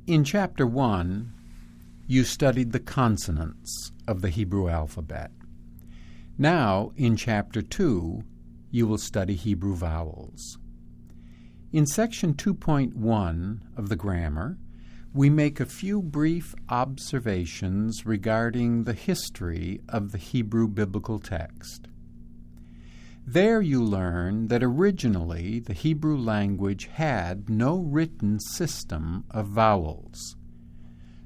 In Chapter 1, you studied the consonants of the Hebrew alphabet. Now, in Chapter 2, you will study Hebrew vowels. In Section 2.1 of the grammar, we make a few brief observations regarding the history of the Hebrew biblical text. There you learn that originally the Hebrew language had no written system of vowels.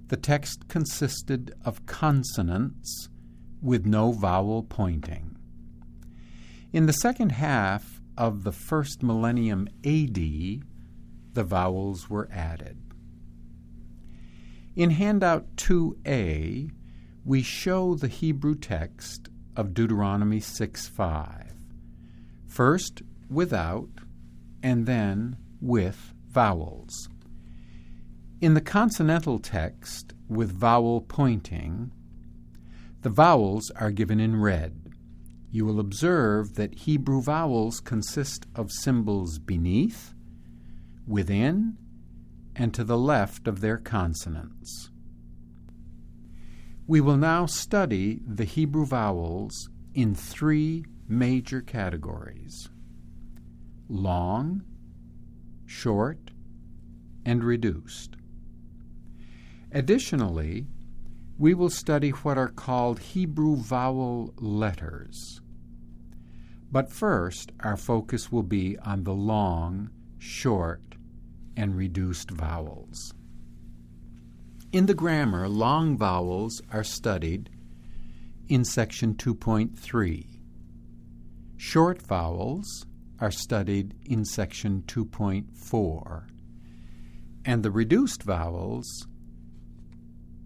The text consisted of consonants with no vowel pointing. In the second half of the first millennium AD, the vowels were added. In handout 2A, we show the Hebrew text of Deuteronomy 6:5. First without, and then with vowels. In the consonantal text with vowel pointing, the vowels are given in red. You will observe that Hebrew vowels consist of symbols beneath, within, and to the left of their consonants. We will now study the Hebrew vowels in three major categories: long, short, and reduced. Additionally, we will study what are called Hebrew vowel letters. But first, our focus will be on the long, short, and reduced vowels. In the grammar, long vowels are studied in Section 2.3. Short vowels are studied in Section 2.4, and the reduced vowels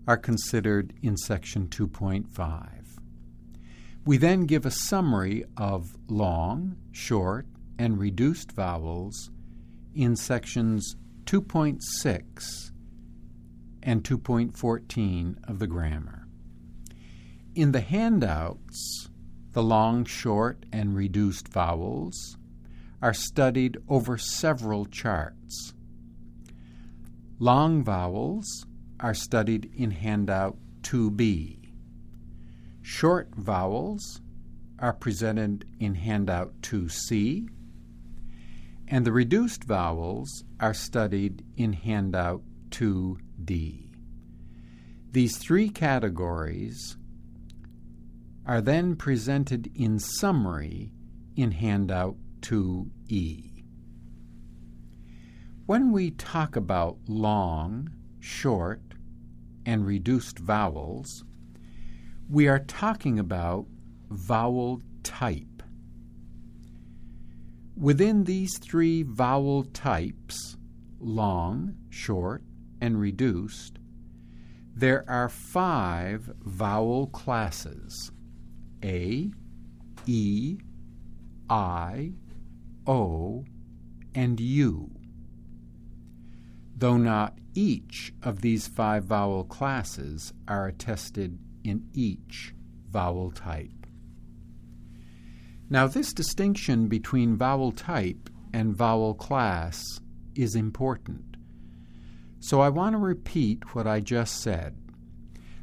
are considered in Section 2.5. We then give a summary of long, short, and reduced vowels in Sections 2.6 and 2.14 of the grammar. In the handouts, the long, short, and reduced vowels are studied over several charts. Long vowels are studied in handout 2B. Short vowels are presented in handout 2C, and the reduced vowels are studied in handout 2D. These three categories are then presented in summary in handout 2E. When we talk about long, short, and reduced vowels, we are talking about vowel type. Within these three vowel types, long, short, and reduced, there are 5 vowel classes: A, E, I, O, and U. Though not each of these 5 vowel classes are attested in each vowel type. Now, this distinction between vowel type and vowel class is important. So I want to repeat what I just said.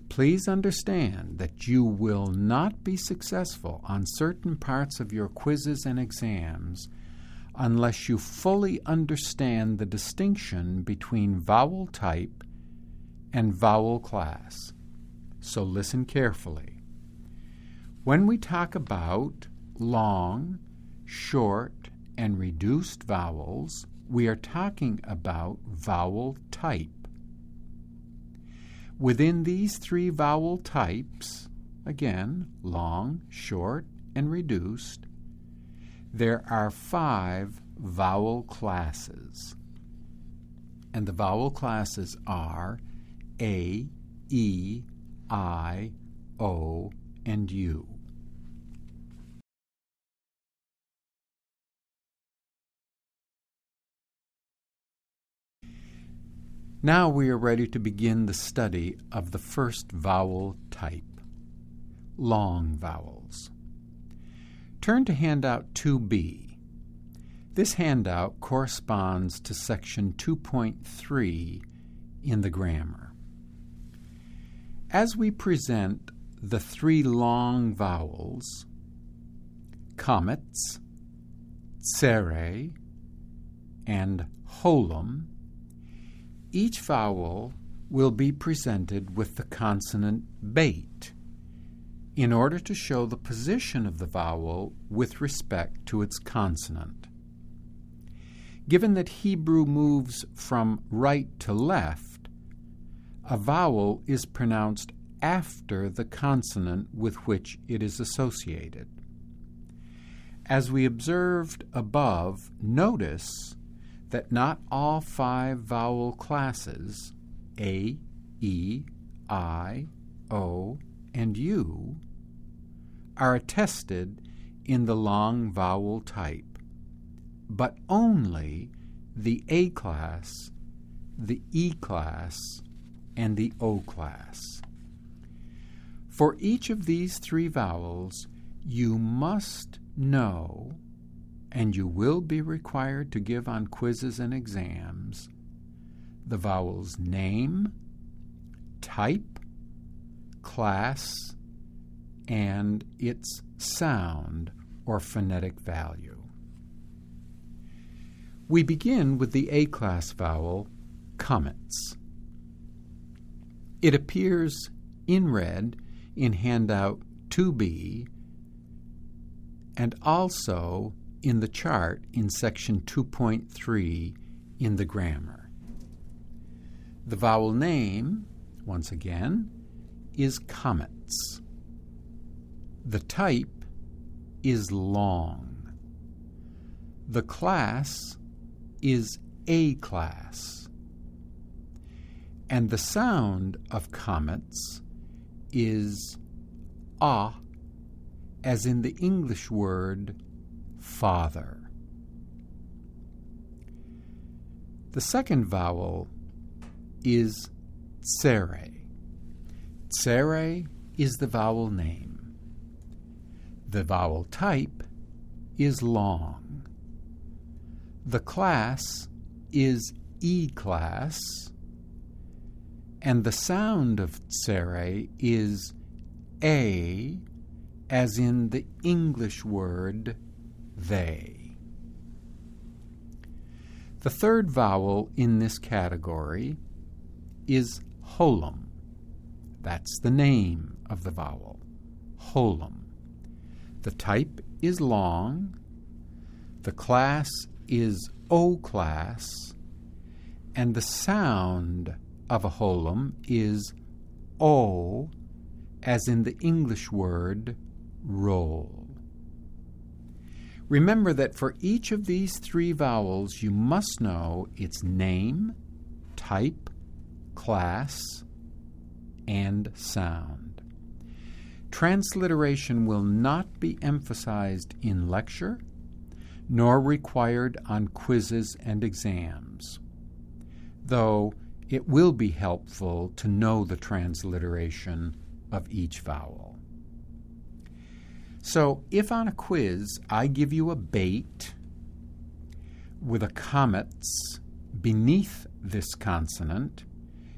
Please understand that you will not be successful on certain parts of your quizzes and exams unless you fully understand the distinction between vowel type and vowel class. So listen carefully. When we talk about long, short, and reduced vowels, we are talking about vowel type. Within these 3 vowel types, again, long, short, and reduced, there are 5 vowel classes. And the vowel classes are A, E, I, O, and U. Now we are ready to begin the study of the first vowel type, long vowels. Turn to handout 2B. This handout corresponds to section 2.3 in the grammar. As we present the three long vowels, comets, tsere, and holum, each vowel will be presented with the consonant bait in order to show the position of the vowel with respect to its consonant. Given that Hebrew moves from right to left, a vowel is pronounced after the consonant with which it is associated. As we observed above, notice that not all 5 vowel classes, A, E, I, O, and U, are attested in the long vowel type, but only the A class, the E class, and the O class. For each of these 3 vowels, you must know, and you will be required to give on quizzes and exams, the vowel's name, type, class, and its sound or phonetic value. We begin with the A-class vowel, comets. It appears in red in handout 2B and also in the chart in section 2.3 in the grammar. The vowel name, once again, is comets. The type is long. The class is A class. And the sound of comets is ah, as in the English word father. The second vowel is tsere. Tsere is the vowel name. The vowel type is long. The class is E class, and the sound of tsere is A, as in the English word they. The third vowel in this category is holum. That's the name of the vowel, holum. The type is long. The class is O class, and the sound of a holum is O, as in the English word roll. Remember that for each of these 3 vowels, you must know its name, type, class, and sound. Transliteration will not be emphasized in lecture, nor required on quizzes and exams, though it will be helpful to know the transliteration of each vowel. So if on a quiz I give you a bait with a comets beneath this consonant,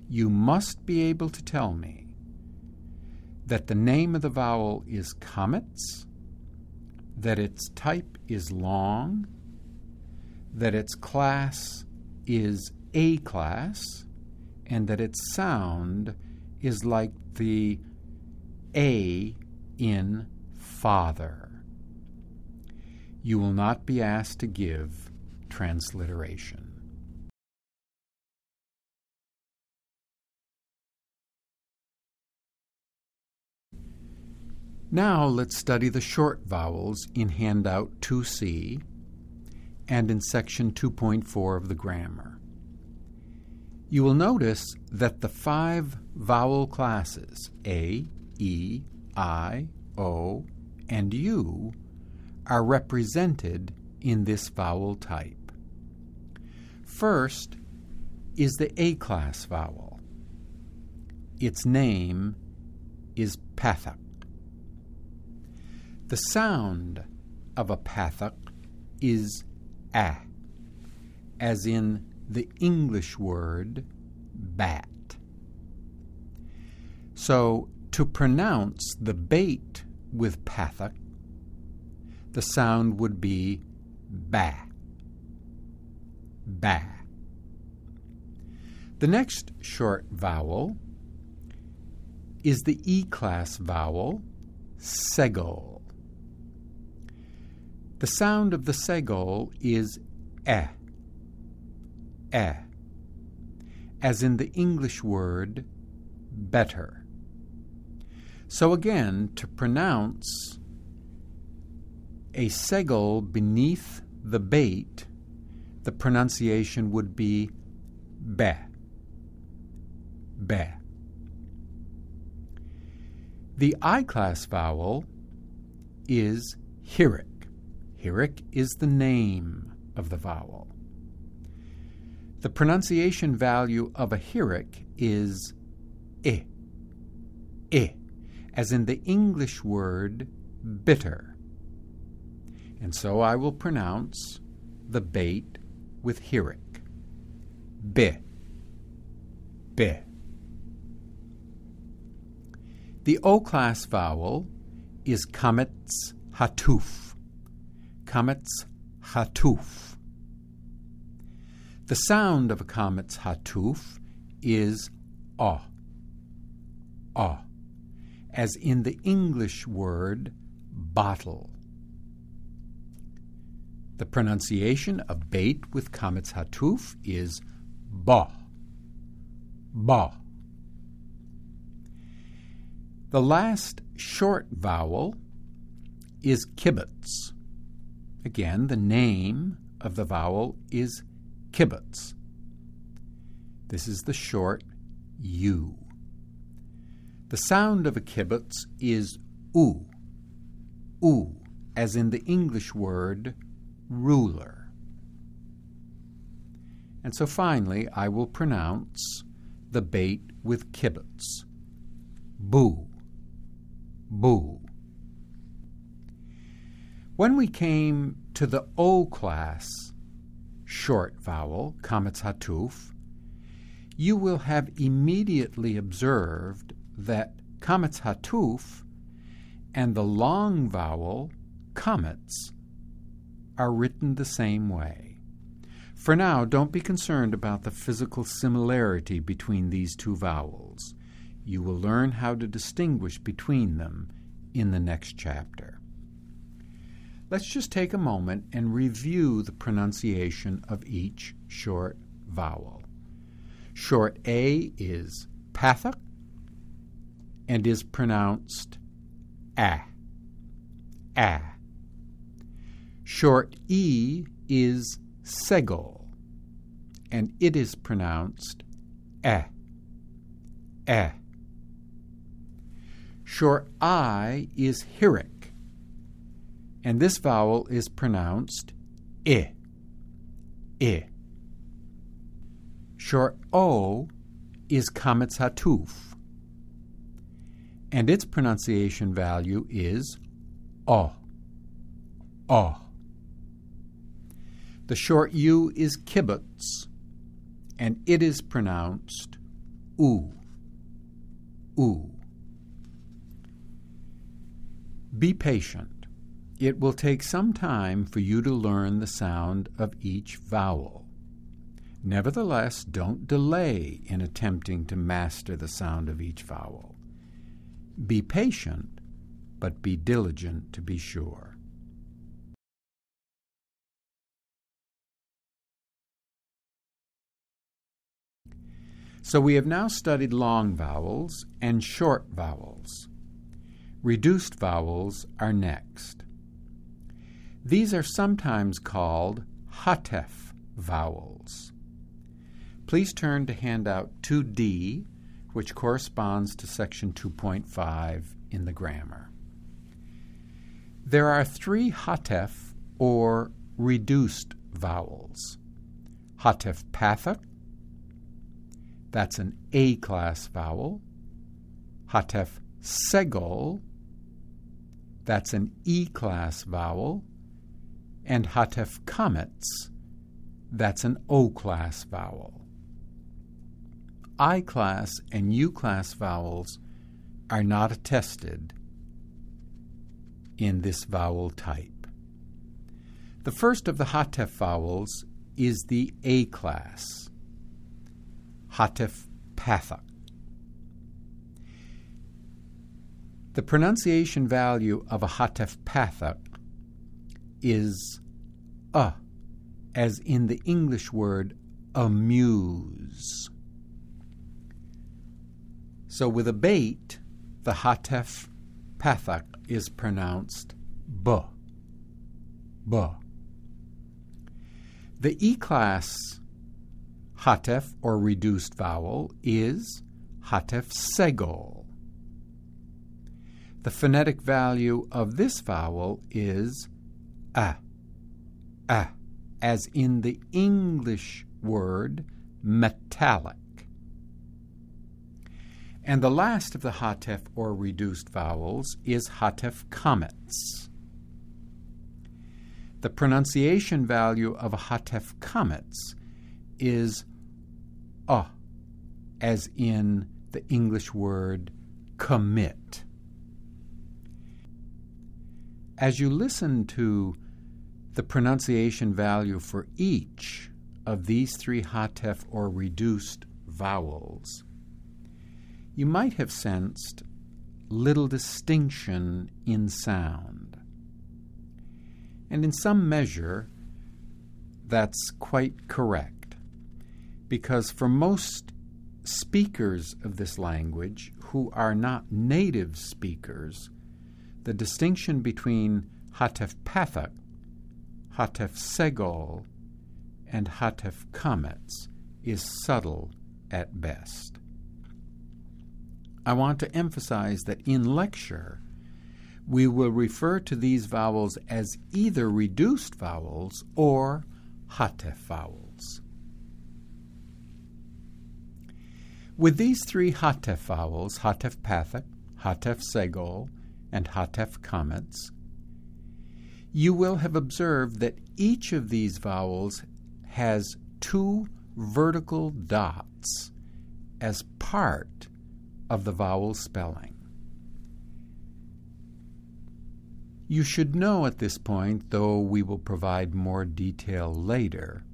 you must be able to tell me that the name of the vowel is comets, that its type is long, that its class is A class, and that its sound is like the A in father. You will not be asked to give transliteration. Now let's study the short vowels in handout 2C and in section 2.4 of the grammar. You will notice that the 5 vowel classes, A, E, I, O, and U, are represented in this vowel type. First is the A-class vowel. Its name is pathak. The sound of a pathak is a, as in the English word bat. So, to pronounce the bait with pathak, the sound would be ba, ba. The next short vowel is the E-class vowel, segol. The sound of the segol is eh, as in the English word better. So again, to pronounce a segol beneath the bait, the pronunciation would be be, be. The I-class vowel is hirik. Hirik is the name of the vowel. The pronunciation value of a hirik is I, as in the English word bitter. And so I will pronounce the bait with hirik. Be, be. The O-class vowel is kametz hatuf. Kametz hatuf. The sound of a kametz hatuf is ah, as in the English word bottle. The pronunciation of bait with kametz hatuf is ba, ba. The last short vowel is kibbutz. Again, the name of the vowel is kibbutz. This is the short U. The sound of a kibbutz is U, as in the English word ruler. And so finally, I will pronounce the bait with kibbutz. Boo, boo. When we came to the O-class short vowel, kametz hatuf, you will have immediately observed that kametz hatuf and the long vowel, kametz, are written the same way. For now, don't be concerned about the physical similarity between these two vowels. You will learn how to distinguish between them in the next chapter. Let's just take a moment and review the pronunciation of each short vowel. Short A is pathak and is pronounced ah, ah. Short E is segol, and it is pronounced eh, eh. Short I is hirik, and this vowel is pronounced I, I. Short O is kametz hatuf, and its pronunciation value is O, O. The short U is kibbutz, and it is pronounced U, U. Be patient. It will take some time for you to learn the sound of each vowel. Nevertheless, don't delay in attempting to master the sound of each vowel. Be patient, but be diligent to be sure. So we have now studied long vowels and short vowels. Reduced vowels are next. These are sometimes called hatef vowels. Please turn to handout 2D, which corresponds to section 2.5 in the grammar. There are 3 hatef, or reduced vowels. Hatef pathak, that's an A-class vowel. Hatef segol, that's an E-class vowel. And hatef kametz, that's an O-class vowel. I-class and U-class vowels are not attested in this vowel type. The first of the Hatef vowels is the A-class, Hatef Pathak. The pronunciation value of a Hatef Pathak is as in the English word amuse. So with a bait, the Hatef Pathak is pronounced b. The E-class Hatef, or reduced vowel, is Hatef Segol. The phonetic value of this vowel is a, as in the English word metallic. And the last of the Hatef, or reduced vowels, is Hatef Kametz. The pronunciation value of a Hatef Kametz is as in the English word commit. As you listen to the pronunciation value for each of these three Hatef, or reduced vowels, you might have sensed little distinction in sound. And in some measure, that's quite correct, because for most speakers of this language who are not native speakers, the distinction between Hatef Pathak, Hatef Segol, and Hatef Kametz is subtle at best. I want to emphasize that in lecture, we will refer to these vowels as either reduced vowels or Hatef vowels. With these three Hatef vowels, Hatef Pathak, Hatef Segol, and Hatef Kametz, you will have observed that each of these vowels has two vertical dots as part of the vowel spelling. You should know at this point, though we will provide more detail later,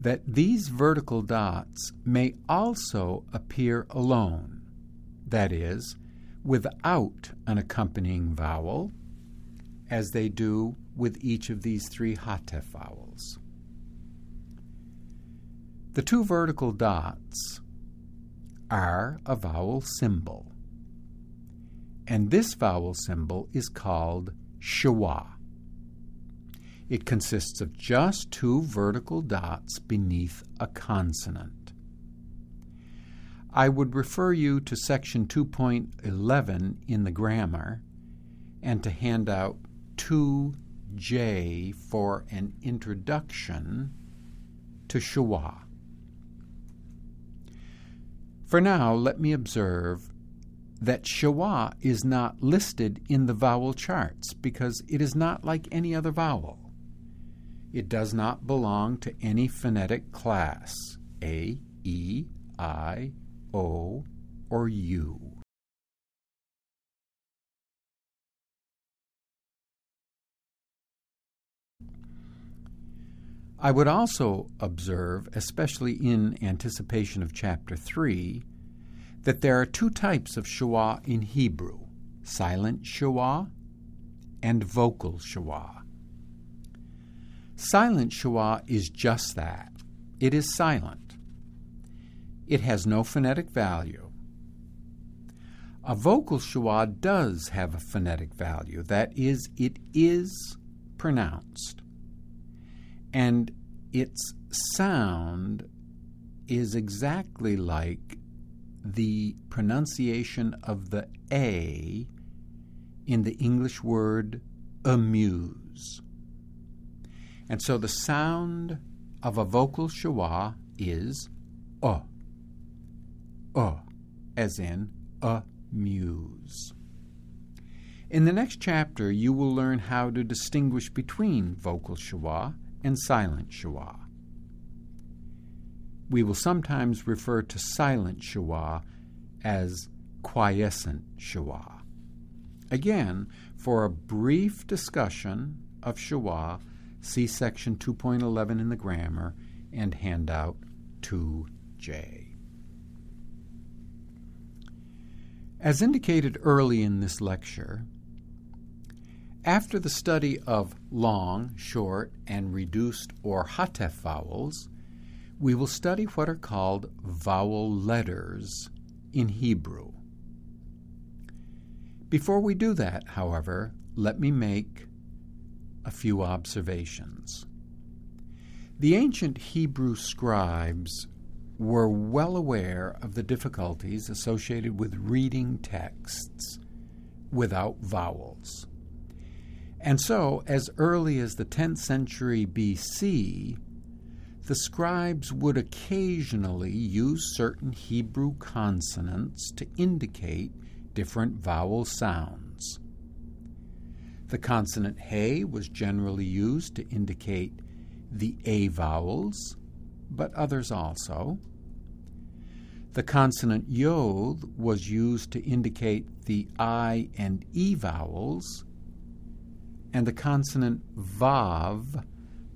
that these vertical dots may also appear alone, that is, without an accompanying vowel, as they do with each of these three Hatef vowels. The two vertical dots are a vowel symbol, and this vowel symbol is called Sheva. It consists of just two vertical dots beneath a consonant. I would refer you to section 2.11 in the grammar and to handout 2J for an introduction to Sheva. For now, let me observe that Sheva is not listed in the vowel charts because it is not like any other vowel. It does not belong to any phonetic class, A, E, I, O, or U. I would also observe, especially in anticipation of Chapter 3, that there are two types of Sheva in Hebrew, silent Sheva and vocal Sheva. Silent Sheva is just that. It is silent. It has no phonetic value. A vocal Sheva does have a phonetic value, that is, it is pronounced. And its sound is exactly like the pronunciation of the A in the English word amuse. And so the sound of a vocal Sheva is as in amuse. In the next chapter, you will learn how to distinguish between vocal Sheva and silent Sheva. We will sometimes refer to silent schwa as quiescent schwa. Again, for a brief discussion of schwa, see section 2.11 in the grammar and handout 2J. As indicated early in this lecture, after the study of long, short, and reduced or hatef vowels, we will study what are called vowel letters in Hebrew. Before we do that, however, let me make a few observations. The ancient Hebrew scribes were well aware of the difficulties associated with reading texts without vowels. And so, as early as the 10th century BC, the scribes would occasionally use certain Hebrew consonants to indicate different vowel sounds. The consonant he was generally used to indicate the A vowels, but others also. The consonant yod was used to indicate the I and E vowels, and the consonant vav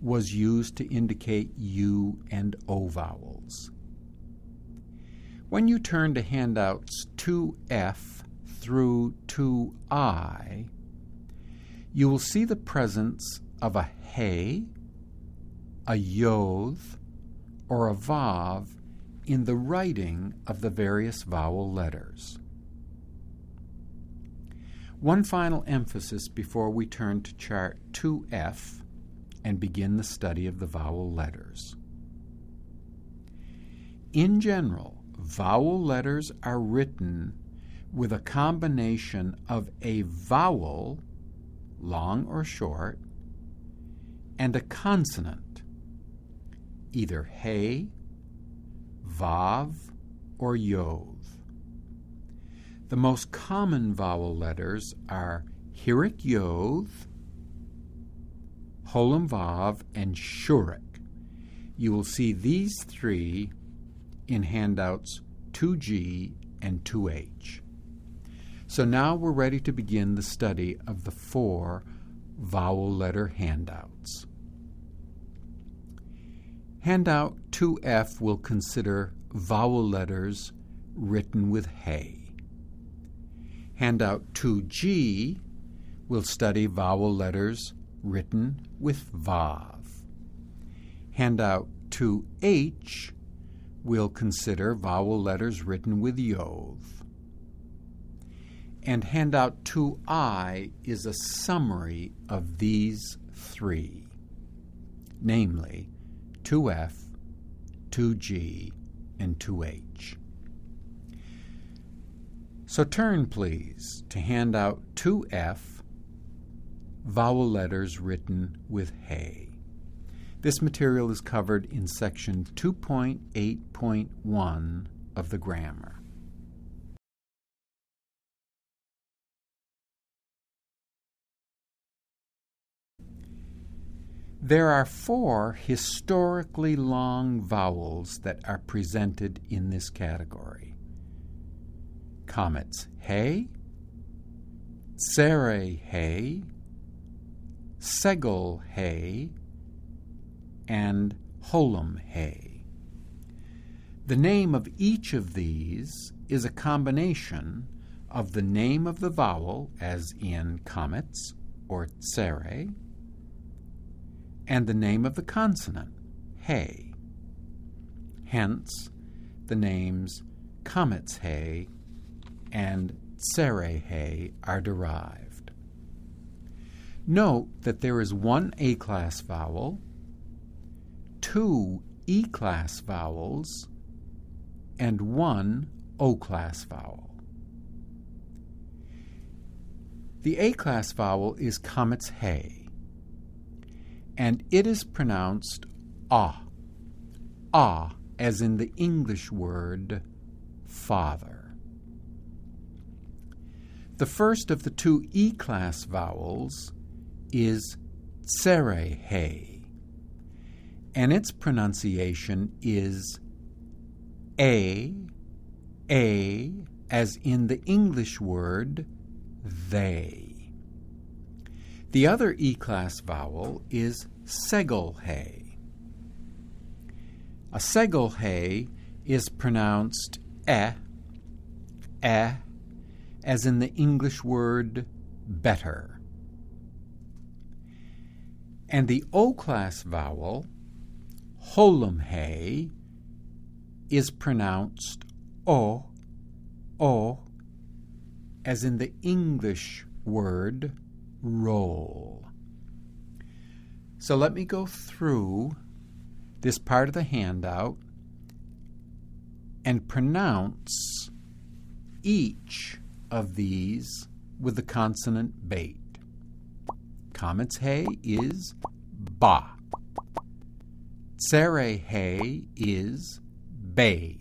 was used to indicate U and O vowels. When you turn to handouts 2F through 2I, you will see the presence of a he, a yod, or a vav in the writing of the various vowel letters. One final emphasis before we turn to chart 2F and begin the study of the vowel letters. In general, vowel letters are written with a combination of a vowel, long or short, and a consonant, either he, vav, or yod. The most common vowel letters are hirik yod, holam vav, and shurik. You will see these three in handouts 2G and 2H. So now we're ready to begin the study of the 4 vowel letter handouts. Handout 2F will consider vowel letters written with he. Handout 2G will study vowel letters written with vav. Handout 2H will consider vowel letters written with yod. And handout 2I is a summary of these 3, namely 2F, 2G, and 2H. So turn, please, to handout 2F, vowel letters written with he. This material is covered in section 2.8.1 of the grammar. There are 4 historically long vowels that are presented in this category. Comets he, tsere he, segel he, and holam he. The name of each of these is a combination of the name of the vowel, as in comets or tsere, and the name of the consonant, he. Hence, the names comets he and tsere he are derived. Note that there is one A-class vowel, 2 E-class vowels, and 1 O-class vowel. The A-class vowel is comets he, and it is pronounced ah, as in the English word father. The first of the 2 E-class vowels is tsere he, and its pronunciation is a, as in the English word they. The other E-class vowel is segel-he. A segel-he is pronounced as in the English word better. And the O-class vowel, holum-he, is pronounced o, as in the English word roll. So let me go through this part of the handout and pronounce each of these with the consonant bait. Comet's he is ba. Tsere he is be.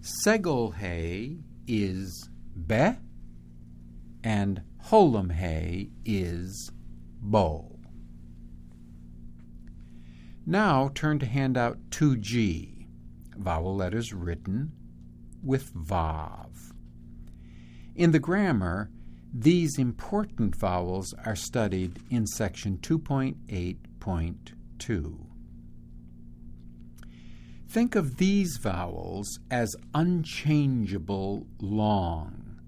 Segel he is be. And holum he is bo. Now turn to handout 2G, vowel letters written with vav. In the grammar, these important vowels are studied in section 2.8.2. Think of these vowels as unchangeable long,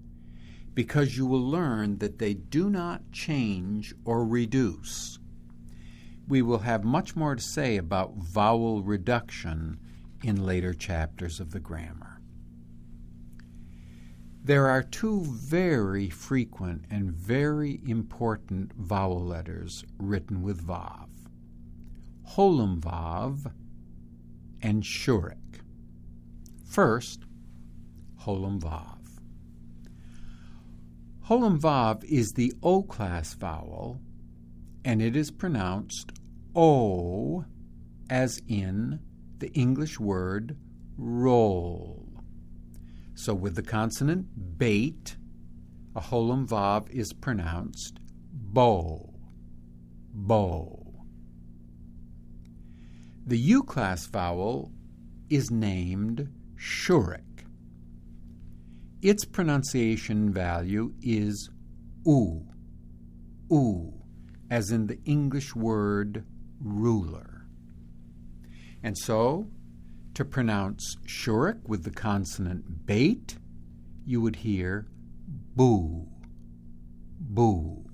because you will learn that they do not change or reduce. We will have much more to say about vowel reduction in later chapters of the grammar. There are two very frequent and very important vowel letters written with vav: holum vav and shurik. First, holum vav. Holum vav is the O-class vowel, and it is pronounced O, as in the English word roll. So with the consonant bait, a holum vav is pronounced bo, bo. The U-class vowel is named shurik. Its pronunciation value is oo, as in the English word ruler. And so, to pronounce shurik with the consonant bait, you would hear boo, boo.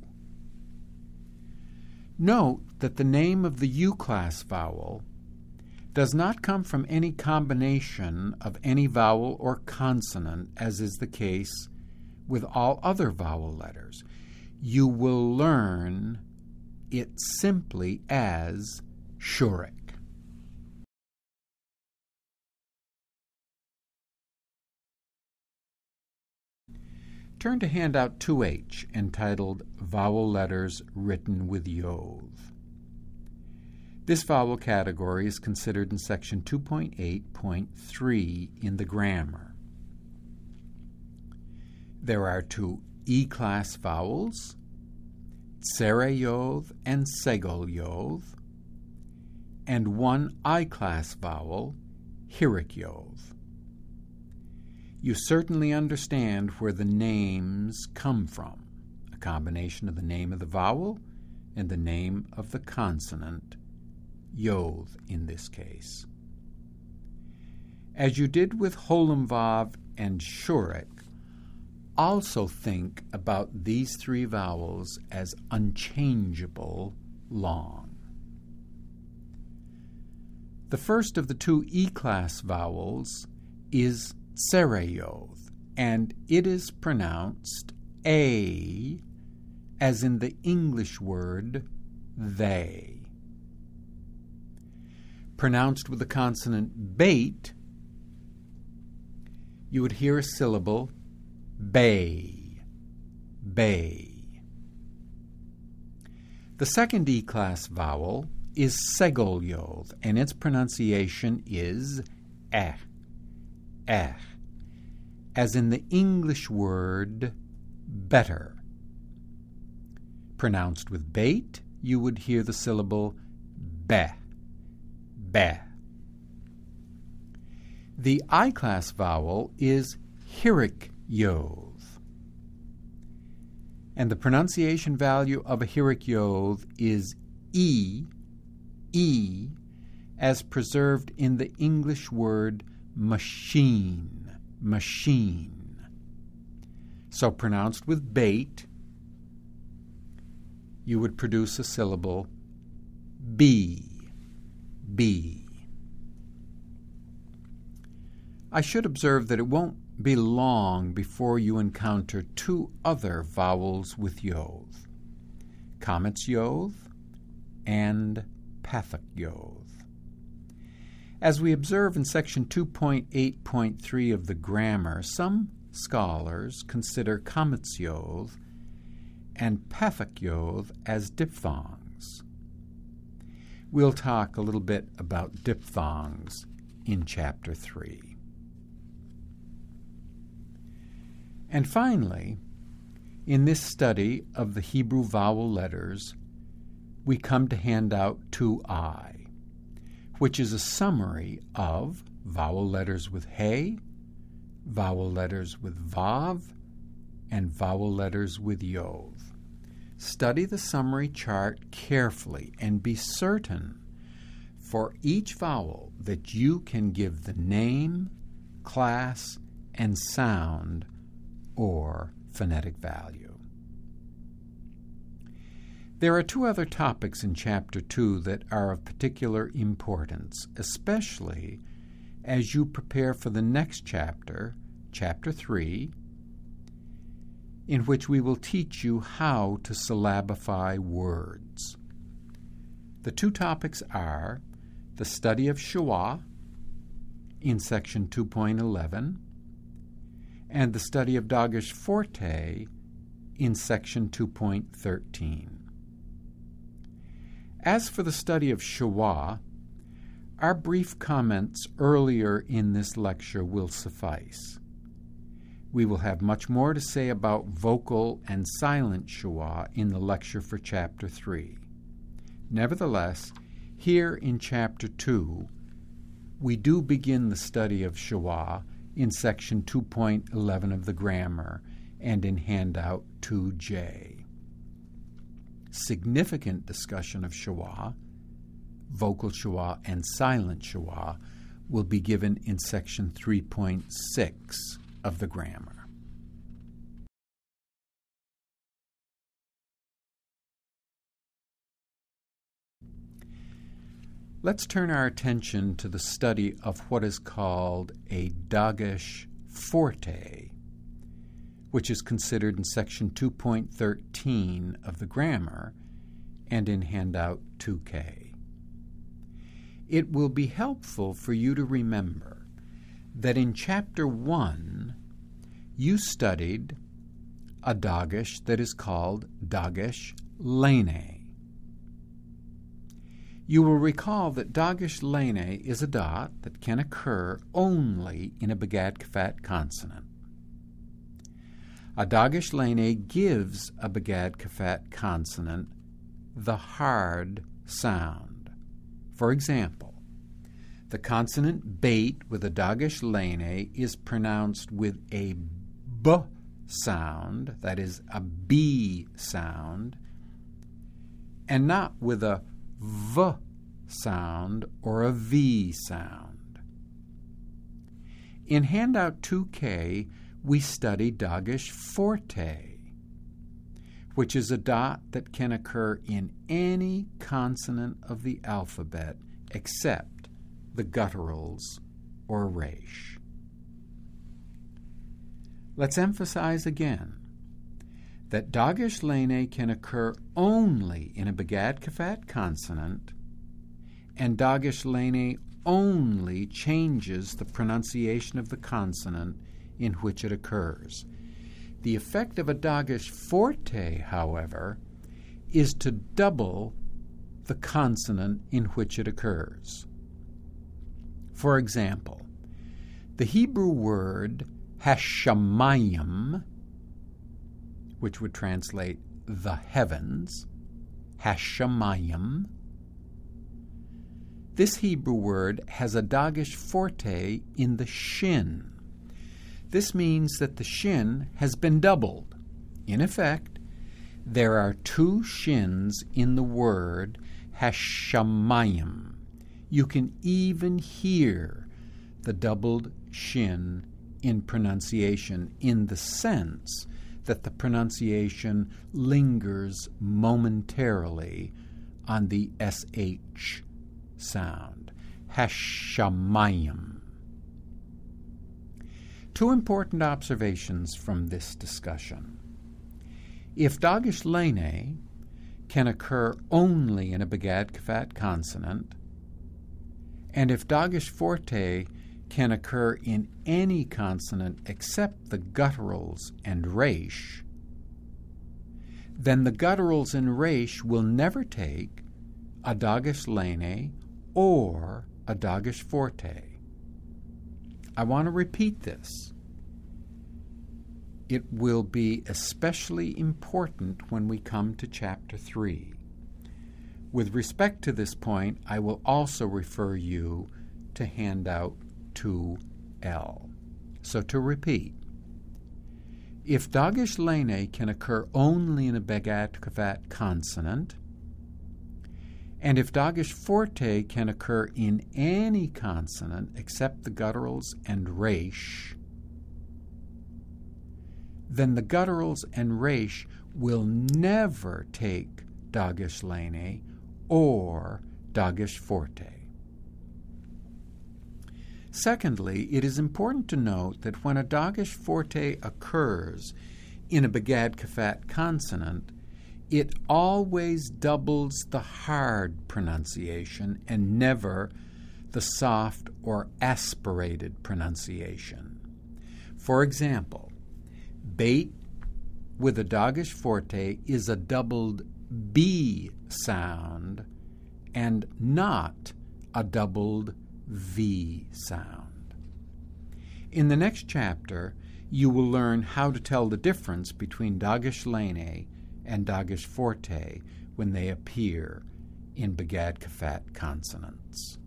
Note that the name of the U-class vowel does not come from any combination of any vowel or consonant, as is the case with all other vowel letters. You will learn it simply as shurik. Turn to handout 2H, entitled Vowel Letters Written with Yod. This vowel category is considered in section 2.8.3 in the grammar. There are two E-class vowels, tsere yod and segel yod, and one I-class vowel, hirik yod. You certainly understand where the names come from, a combination of the name of the vowel and the name of the consonant, yod in this case. As you did with holum vav and shurik, also think about these three vowels as unchangeable long. The first of the two E-class vowels is tsere yod, and it is pronounced a, as in the English word they. Pronounced with the consonant bait, you would hear a syllable bay, bay. The second E-class vowel is segel yod, and its pronunciation is as in the English word better. Pronounced with bait, you would hear the syllable be, be. The I-class vowel is hirik yoth, and the pronunciation value of a hirik yoth is E, as preserved in the English word machine, machine. So pronounced with bait, you would produce a syllable B. I should observe that it won't be long before you encounter two other vowels with yoth, comets yoth and pathak yoth. As we observe in section 2.8.3 of the grammar, some scholars consider comets yoth and pathak yoth as diphthongs. We'll talk a little bit about diphthongs in Chapter 3. And finally, in this study of the Hebrew vowel letters, we come to handout 2I, which is a summary of vowel letters with He, vowel letters with Vav, and vowel letters with Yod. Study the summary chart carefully and be certain for each vowel that you can give the name, class, and sound or phonetic value. There are two other topics in Chapter 2 that are of particular importance, especially as you prepare for the next chapter, Chapter 3, in which we will teach you how to syllabify words. The two topics are the study of Sheva in section 2.11 and the study of Dagesh forte in section 2.13. As for the study of Sheva, our brief comments earlier in this lecture will suffice. We will have much more to say about vocal and silent Sheva in the lecture for Chapter 3. Nevertheless, here in Chapter 2, we do begin the study of Sheva in section 2.11 of the grammar and in handout 2J. Significant discussion of Sheva, vocal Sheva and silent Sheva, will be given in section 3.6 of the grammar. Let's turn our attention to the study of what is called a Dagesh forte, which is considered in section 2.13 of the grammar and in handout 2K. It will be helpful for you to remember that in Chapter 1 you studied a Dagesh that is called Dagesh lene. You will recall that Dagesh lene is a dot that can occur only in a begad kafat consonant. A Dagesh lene gives a begad kafat consonant the hard sound. For example, the consonant bait with a Dagesh lene is pronounced with a b sound, that is a b sound, and not with a v sound or a v sound. In handout 2K, we study Dagesh forte, which is a dot that can occur in any consonant of the alphabet except the gutturals or resh. Let's emphasize again that Dagesh lene can occur only in a begad kafat consonant, and Dagesh lene only changes the pronunciation of the consonant in which it occurs. The effect of a Dagesh forte, however, is to double the consonant in which it occurs. For example, the Hebrew word hashamayim, which would translate the heavens, hashamayim. This Hebrew word has a Dagesh forte in the shin. This means that the shin has been doubled. In effect, there are two shins in the word hashamayim. You can even hear the doubled shin in pronunciation, in the sense that the pronunciation lingers momentarily on the SH sound. Hashamayim. Two important observations from this discussion. If Dagesh lene can occur only in a begad kafat consonant, and if Dagesh forte can occur in any consonant except the gutturals and resh, then the gutturals and resh will never take a Dagesh lene or a Dagesh forte. I want to repeat this. It will be especially important when we come to Chapter 3. With respect to this point, I will also refer you to handout 2L. So to repeat, if Dagesh lene can occur only in a begad kafat consonant, and if Dagesh forte can occur in any consonant except the gutturals and resh, then the gutturals and resh will never take Dagesh lene or Dagesh forte. Secondly, it is important to note that when a Dagesh forte occurs in a begad kafat consonant, it always doubles the hard pronunciation and never the soft or aspirated pronunciation. For example, bait with a Dagesh forte is a doubled B sound and not a doubled V sound. In the next chapter, you will learn how to tell the difference between Dagesh lene and Dagesh forte when they appear in begad kafat consonants.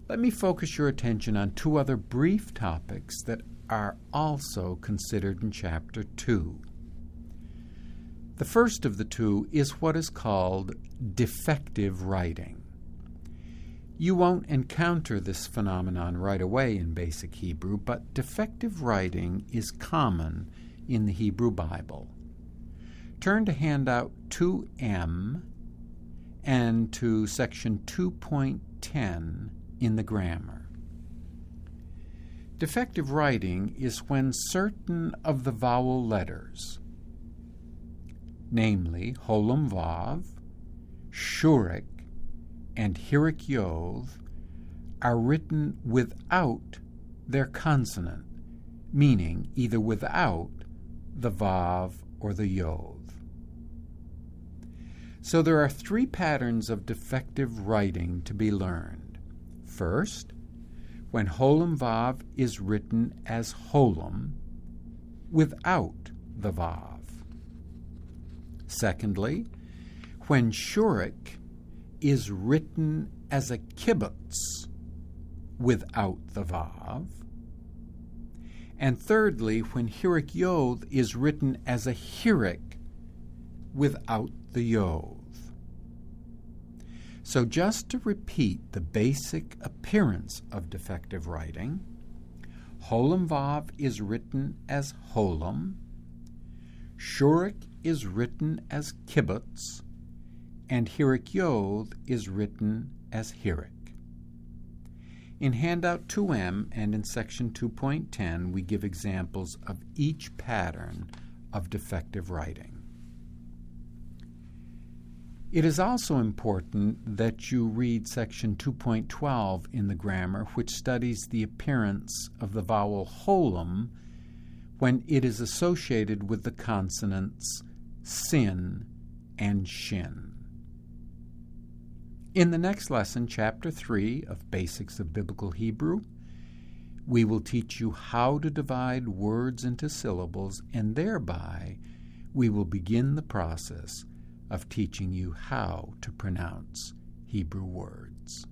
Let me focus your attention on two other brief topics that are also considered in Chapter 2. The first of the two is what is called defective writing. You won't encounter this phenomenon right away in basic Hebrew, but defective writing is common in the Hebrew Bible. Turn to handout 2M and to section 2.10 in the grammar. Defective writing is when certain of the vowel letters, namely Holam Vav, Shurik, and Hirik Yod, are written without their consonant, meaning either without the Vav or the Yod. So there are three patterns of defective writing to be learned. First, when Holam Vav is written as Holam without the Vav. Secondly, when Shurik is written as a kibbutz without the Vav. And thirdly, when Hirik Yod is written as a Hirik without the Yod. So just to repeat the basic appearance of defective writing, Holam Vav is written as Holam, Shurik is written as kibbutz, and Hirik Yod is written as Hirik. In handout 2M and in section 2.10, we give examples of each pattern of defective writing. It is also important that you read section 2.12 in the grammar, which studies the appearance of the vowel Holam when it is associated with the consonants sin and shin. In the next lesson, Chapter 3 of Basics of Biblical Hebrew, We will teach you how to divide words into syllables, and thereby we will begin the process of teaching you how to pronounce Hebrew words.